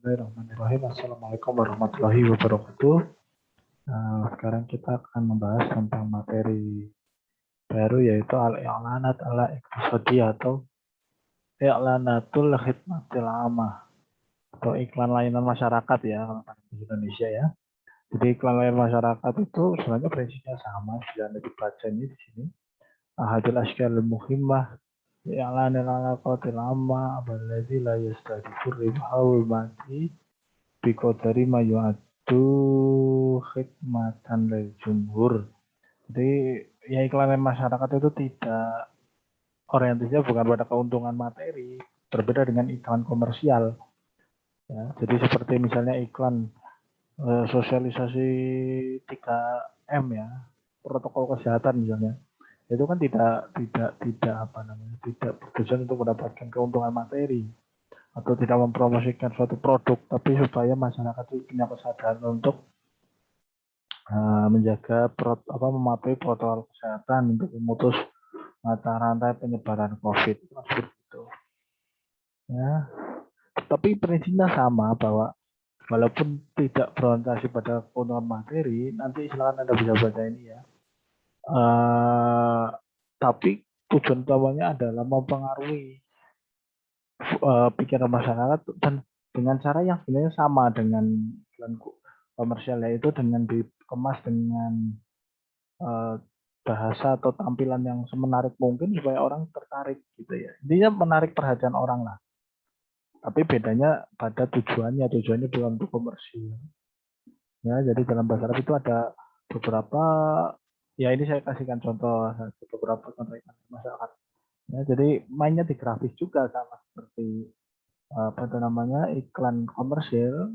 Bismillahirrahmanirrahim. Assalamualaikum warahmatullahi wabarakatuh. Sekarang kita akan membahas tentang materi baru yaitu al-i'lanat ala iqtisadi atau i'lanatul khidmatil amah atau iklan layanan masyarakat ya kalau di Indonesia ya. Jadi iklan layanan masyarakat itu sebenarnya prinsipnya sama, sudah dibaca ini di sini. Ahadul asyial muhimmah i'lanil alaqatil amah alladzi la yastadifu ribhul mati biqadari ma yu'addu khidmatan lil jumhur. Jadi ya iklan masyarakat itu tidak orientasinya bukan pada keuntungan materi, berbeda dengan iklan komersial. Ya, jadi seperti misalnya iklan sosialisasi 3M ya, protokol kesehatan misalnya. Itu kan tidak apa namanya, tidak bertujuan untuk mendapatkan keuntungan materi atau tidak mempromosikan suatu produk, tapi supaya masyarakat itu punya kesadaran untuk menjaga mematuhi protokol kesehatan untuk memutus mata rantai penyebaran COVID seperti itu. Ya, tapi prinsipnya sama bahwa walaupun tidak berorientasi pada keuntungan materi, nanti silakan Anda bisa baca ini ya. Tapi tujuan utamanya adalah mempengaruhi pikiran masyarakat dan dengan cara yang sebenarnya sama dengan iklan komersial, yaitu dengan dikemas dengan bahasa atau tampilan yang semenarik mungkin supaya orang tertarik gitu ya. Intinya menarik perhatian orang lah. Tapi bedanya pada tujuannya bukan untuk komersial. Ya, jadi dalam bahasa Arab itu ada beberapa, ya ini saya kasihkan contoh beberapa contoh iklan masyarakat. Ya, jadi mainnya di grafis juga sama seperti iklan komersial,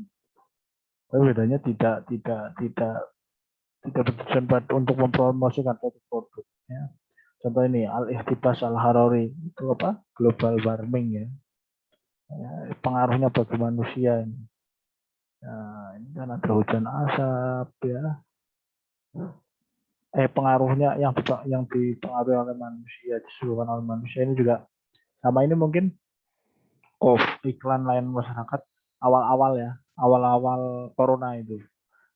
tapi bedanya tidak bertujuan untuk mempromosikan suatu produk. Ya. Contoh ini al-ihtibas al-harari itu apa? Global warming ya. Pengaruhnya bagi manusia ini. Nah, ini kan ada hujan asap ya. Pengaruhnya yang dipengaruhi oleh manusia, disebabkan oleh manusia ini juga sama. Ini mungkin iklan layanan masyarakat awal-awal corona itu.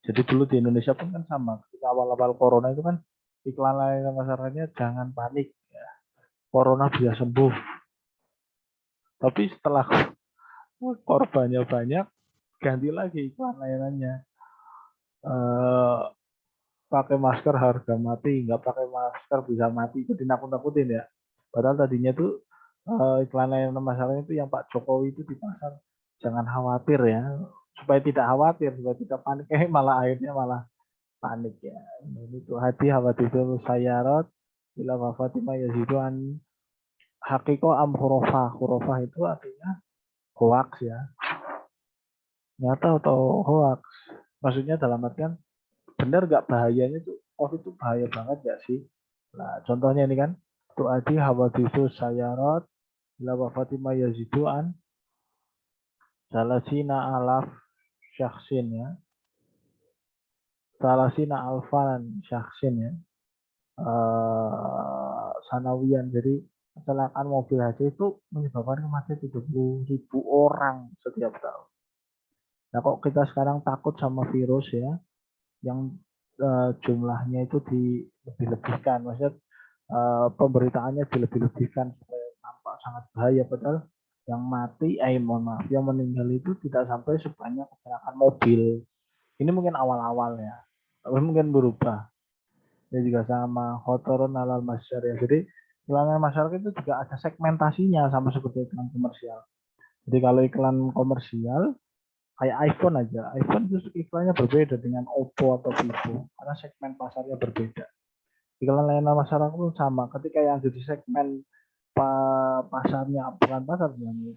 Jadi dulu di Indonesia pun kan sama. Ketika awal-awal corona itu kan iklan layanan masyarakatnya jangan panik ya. Corona bisa sembuh. Tapi setelah korbannya banyak, ganti lagi iklan layanannya. Pakai masker harga mati, nggak pakai masker bisa mati. Jadi nakut-nakutin ya. Padahal tadinya tuh iklan layanan masyarakat itu yang Pak Jokowi itu di pasar, jangan khawatir ya, supaya tidak khawatir, supaya tidak panik, malah akhirnya malah panik ya. Ini tuh hati khawatir sayarat ila wafatima yaziduan hakiko am hurufah itu artinya hoax ya, nyata atau hoax, maksudnya dalam artian benar nggak bahayanya tuh, COVID itu bahaya banget nggak sih. Nah contohnya ini kan tuh adi hawadisu sayarat ila wafatima yaziduan salasina alaf syaksin ya, salasina alfan syaksin ya, sanawian. Jadi kecelakaan mobil aja itu menyebabkan kematian 30.000 orang setiap tahun. Nah kok kita sekarang takut sama virus ya, yang jumlahnya itu dilebih-lebihkan, maksudnya pemberitaannya dilebih-lebihkan supaya tampak sangat bahaya, padahal yang mati, yang meninggal itu tidak sampai sebanyak kecelakaan mobil. Ini mungkin awal-awal ya, tapi mungkin berubah. Ini juga sama khotorun alal masyarakat. Jadi iklan masyarakat itu juga ada segmentasinya sama seperti iklan komersial. Jadi kalau iklan komersial kayak iPhone aja, iPhone itu iklannya berbeda dengan Oppo atau Vivo karena segmen pasarnya berbeda. Iklan layanan masyarakat pun sama. Ketika yang jadi segmen pasarnya bukan pasar sebenarnya,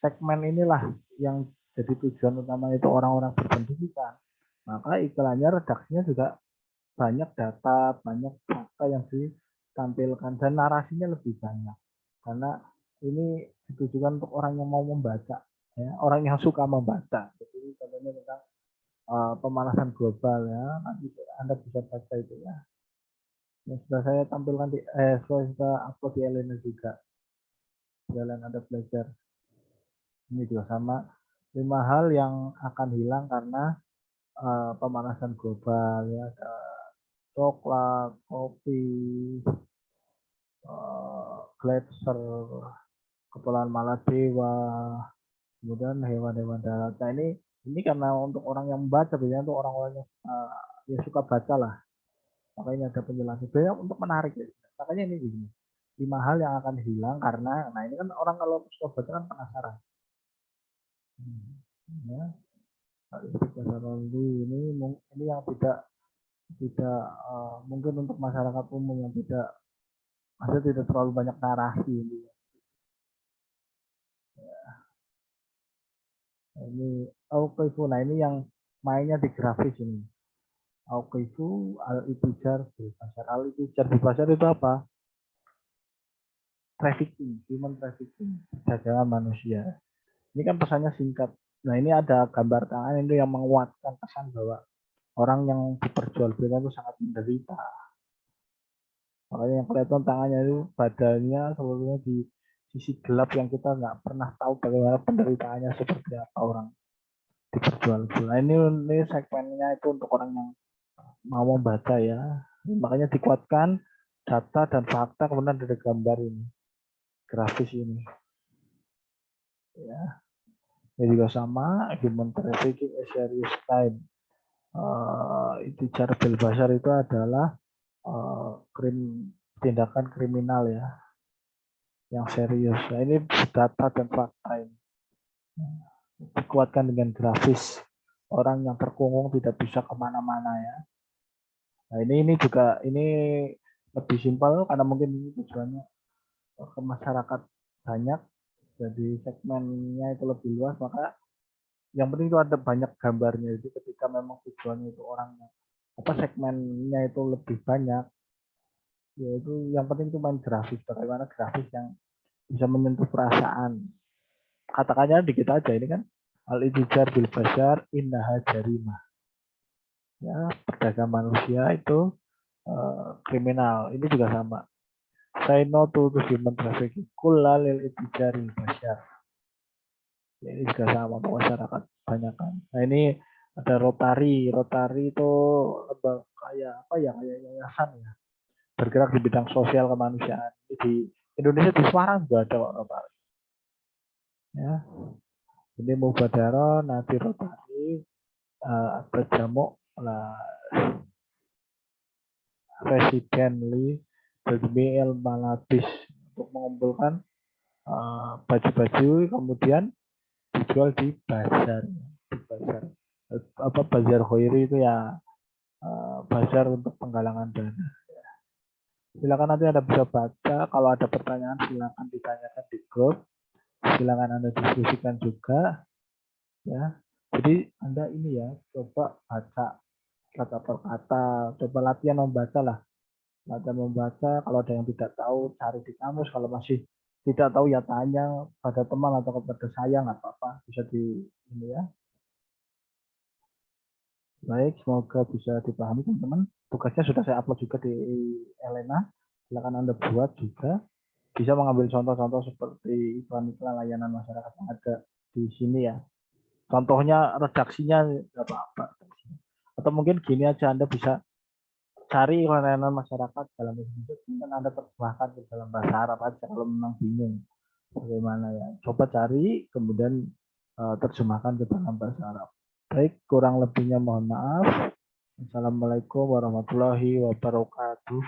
segmen inilah yang jadi tujuan utama itu orang-orang berpendidikan. Maka iklannya redaksinya juga banyak data, banyak fakta yang ditampilkan dan narasinya lebih banyak. Karena ini ditujukan untuk orang yang mau membaca, ya, orang yang suka membaca. Jadi contohnya tentang pemanasan global ya, nanti Anda bisa baca itu ya. Yang sudah saya tampilkan sudah upload di Elena juga. Jalan Anda belajar. Ini juga sama. 5 hal yang akan hilang karena pemanasan global ya, ada coklat, kopi, gletser, kepulauan Maladewa, kemudian hewan-hewan darat. Nah ini karena untuk orang yang membaca, biasanya untuk orang-orang yang suka baca lah, makanya ada penjelasan. Biasanya untuk menarik ya. Makanya ini begini, 5 hal yang akan hilang karena, nah ini kan orang kalau suka baca kan penasaran. Ya, ini yang tidak mungkin untuk masyarakat umum yang tidak terlalu banyak narasi ini. Ini Auqifu, nah ini yang mainnya di grafis ini. Auqifu al-itijar bil bashar. Al-itijar bil bashar itu apa? Trafficking, human trafficking, perdagangan manusia. Ini kan pesannya singkat. Nah ini ada gambar tangan itu yang menguatkan pesan bahwa orang yang diperjualbelikan itu sangat menderita. Makanya yang kelihatan tangannya itu badannya seluruhnya di sisi gelap yang kita nggak pernah tahu bagaimana penderitaannya seperti apa orang diperjualbelikan. Nah ini segmennya itu untuk orang yang mau membaca ya. Makanya dikuatkan data dan fakta, kemudian ada gambar ini, grafis ini. Ya, ini juga sama, human trafficking a serious crime. Itu cara bil bashar itu adalah tindakan kriminal ya, yang serius. Nah ini data dan fakta ini. Dikuatkan dengan grafis, orang yang terkungkung tidak bisa kemana-mana ya. Nah ini juga ini lebih simpel karena mungkin ini tujuannya ke masyarakat banyak, jadi segmennya itu lebih luas, maka yang penting itu ada banyak gambarnya. Jadi ketika memang tujuannya itu orangnya segmennya itu lebih banyak, yaitu yang penting itu main grafis, bagaimana grafis yang bisa menyentuh perasaan. Katakannya dikit aja ini kan, al-itijar bil bashar innaha jarimah. Ya, perdagangan manusia itu kriminal. Ini juga sama. Say no to human trafficking. Kulalil itijar bil bashar. Ya, ini juga sama untuk masyarakat banyak kan. Nah ini ada Rotary. Rotary itu kayak apa ya, kayak yayasan ya, bergerak di bidang sosial kemanusiaan. Di Indonesia di Semarang juga ada Rotary. Ya, ini Mubadaro, nanti Rotary, ada Jamuk lah, Residently Bermil Malabis untuk mengumpulkan baju-baju kemudian dijual di bazar. Bazar Khairi itu ya, bazar untuk penggalangan dana. Silakan nanti Anda bisa baca, kalau ada pertanyaan silakan ditanyakan di grup, silakan Anda diskusikan juga ya. Jadi Anda ini ya, coba baca kata per kata, coba latihan membaca lah. Latihan membaca, kalau ada yang tidak tahu cari di kamus, kalau masih tidak tahu ya tanya pada teman atau kepada saya, nggak apa-apa, bisa di ini ya. Baik, semoga bisa dipahami teman-teman. Tugasnya sudah saya upload juga di Elena. Silakan Anda buat juga. Bisa mengambil contoh-contoh seperti iklan-iklan layanan masyarakat yang ada di sini ya. Contohnya redaksinya nggak apa-apa. Atau mungkin gini aja, Anda bisa cari layanan masyarakat dalam bahasa Indonesia, dan Anda terjemahkan ke dalam bahasa Arab aja kalau memang bingung bagaimana ya. Coba cari, kemudian terjemahkan ke dalam bahasa Arab. Baik, kurang lebihnya mohon maaf. Assalamualaikum warahmatullahi wabarakatuh.